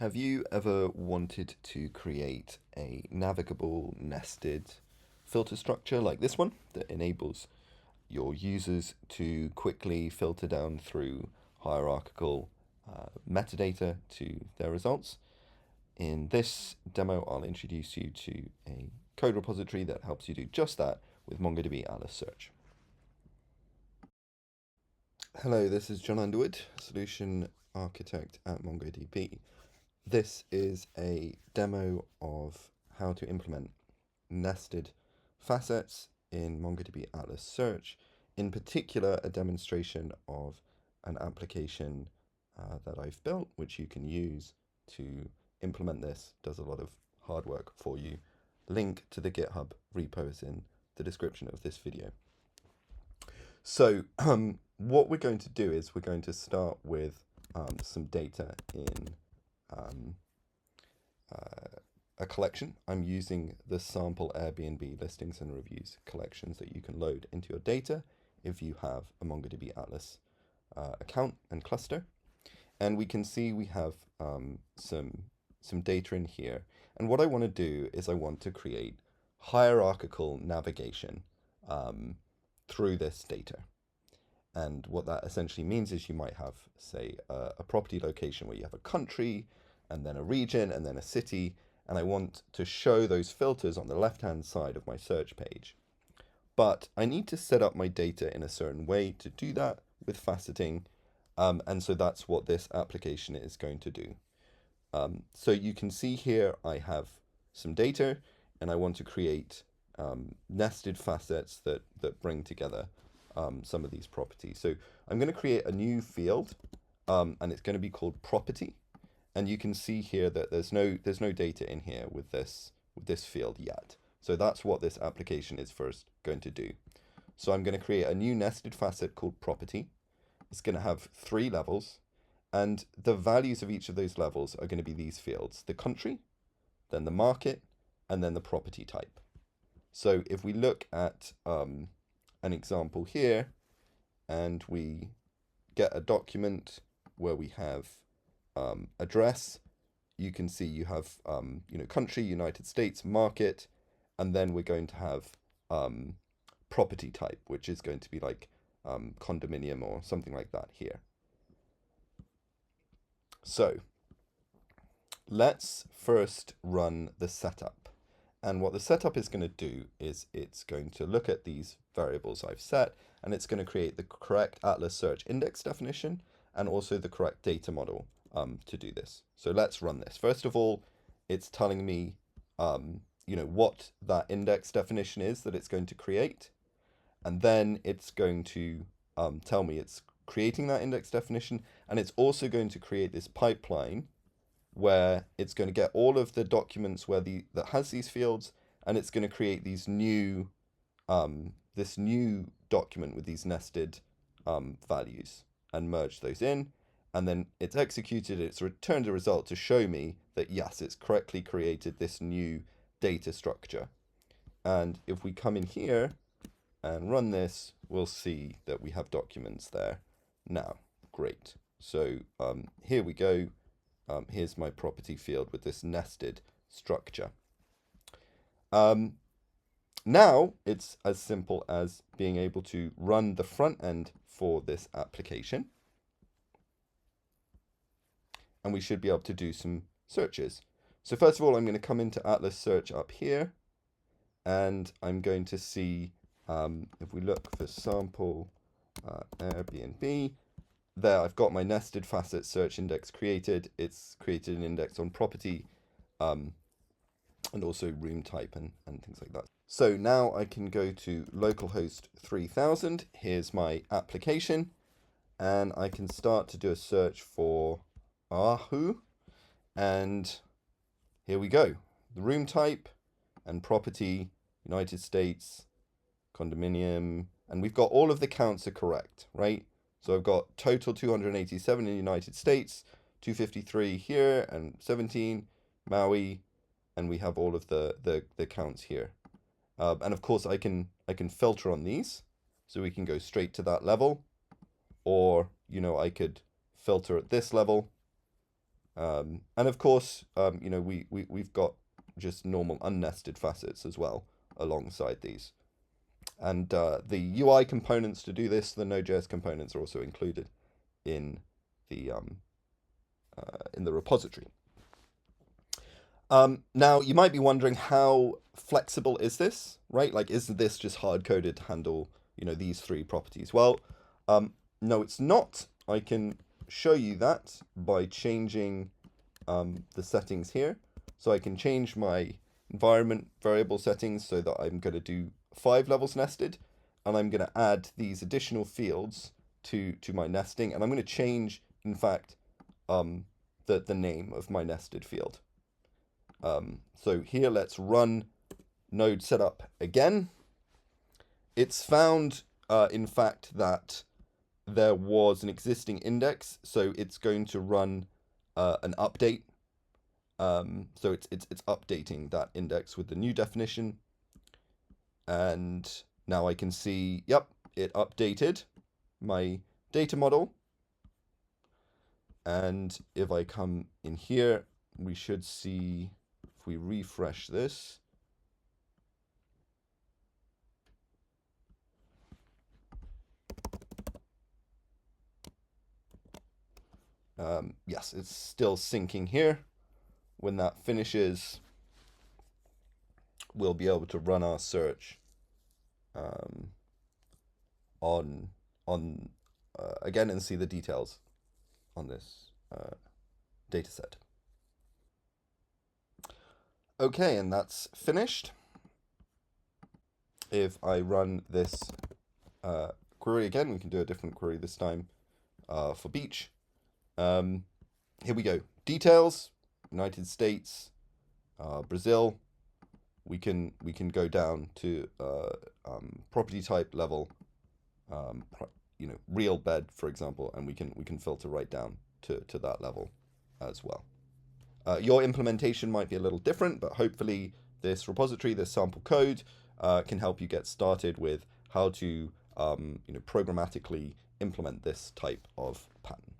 Have you ever wanted to create a navigable nested filter structure like this one that enables your users to quickly filter down through hierarchical metadata to their results? In this demo, I'll introduce you to a code repository that helps you do just that with MongoDB Atlas Search. Hello, this is John Underwood, Solution Architect at MongoDB. This is a demo of how to implement nested facets in MongoDB Atlas Search, in particular a demonstration of an application that I've built, which you can use to implement this. Does a lot of hard work for you. Link to the GitHub repo is in the description of this video. So what we're going to do is we're going to start with some data in a collection. I'm using the sample Airbnb listings and reviews collections that you can load into your data if you have a MongoDB Atlas account and cluster. And we can see we have some data in here. And what I want to do is I want to create hierarchical navigation through this data. And what that essentially means is you might have, say, a property location where you have a country, and then a region, and then a city, and I want to show those filters on the left-hand side of my search page. But I need to set up my data in a certain way to do that with faceting, and so that's what this application is going to do. So you can see here I have some data, and I want to create nested facets that bring together some of these properties. So I'm going to create a new field, and it's going to be called property. And you can see here that there's no data in here with this field yet. So that's what this application is first going to do. So I'm going to create a new nested facet called property. It's going to have 3 levels, and the values of each of those levels are going to be these fields: the country, then the market, and then the property type. So if we look at an example here, and we get a document where we have address, you can see you have country, United States, market, and then we're going to have property type, which is going to be like condominium or something like that here. So let's first run the setup. And what the setup is going to do is it's going to look at these variables I've set, and it's going to create the correct Atlas Search index definition and also the correct data model to do this. So let's run this. First of all, it's telling me what that index definition is that it's going to create, and then it's going to tell me it's creating that index definition, and it's also going to create this pipeline where it's going to get all of the documents that has these fields, and it's going to create these new this new document with these nested values and merge those in, and then it's executed. It's returned a result to show me that yes, it's correctly created this new data structure. And if we come in here and run this, we'll see that we have documents there now. Great. So here we go. Here's my property field with this nested structure. Now it's as simple as being able to run the front end for this application. And we should be able to do some searches. So first of all, I'm going to come into Atlas Search up here, and I'm going to see, if we look for sample Airbnb, there I've got my nested facet search index created. It's created an index on property and also room type and things like that. So now I can go to localhost 3000. Here's my application, and I can start to do a search for Ahu, and here we go. The room type and property, United States, condominium, and we've got all of the counts are correct, right? So I've got total 287 in the United States, 253 here, and 17 Maui, and we have all of the counts here. And of course I can filter on these, so we can go straight to that level, or I could filter at this level And of course, you know, we've got just normal unnested facets as well alongside these. And the UI components to do this, the Node.js components, are also included in the repository. Now, you might be wondering, how flexible is this, right? Like, isn't this just hard-coded to handle, you know, these three properties? Well, no, it's not. I can show you that by changing the settings here. So I can change my environment variable settings so that I'm going to do 5 levels nested, and I'm going to add these additional fields to my nesting, and I'm going to change, in fact, the name of my nested field. So here, let's run node setup again. It's found, in fact, that there was an existing index, so it's going to run an update. So it's updating that index with the new definition. And now I can see, yep, it updated my data model. And if I come in here, we should see, if we refresh this, yes, it's still syncing here. When that finishes, we'll be able to run our search on again and see the details on this data set. Okay, and that's finished. If I run this query again, we can do a different query this time for beach. Here we go. Details, United States, Brazil. We can go down to property type level, you know, real bed, for example, and we can filter right down to that level as well. Your implementation might be a little different, but hopefully this repository, this sample code, can help you get started with how to you know, programmatically implement this type of pattern.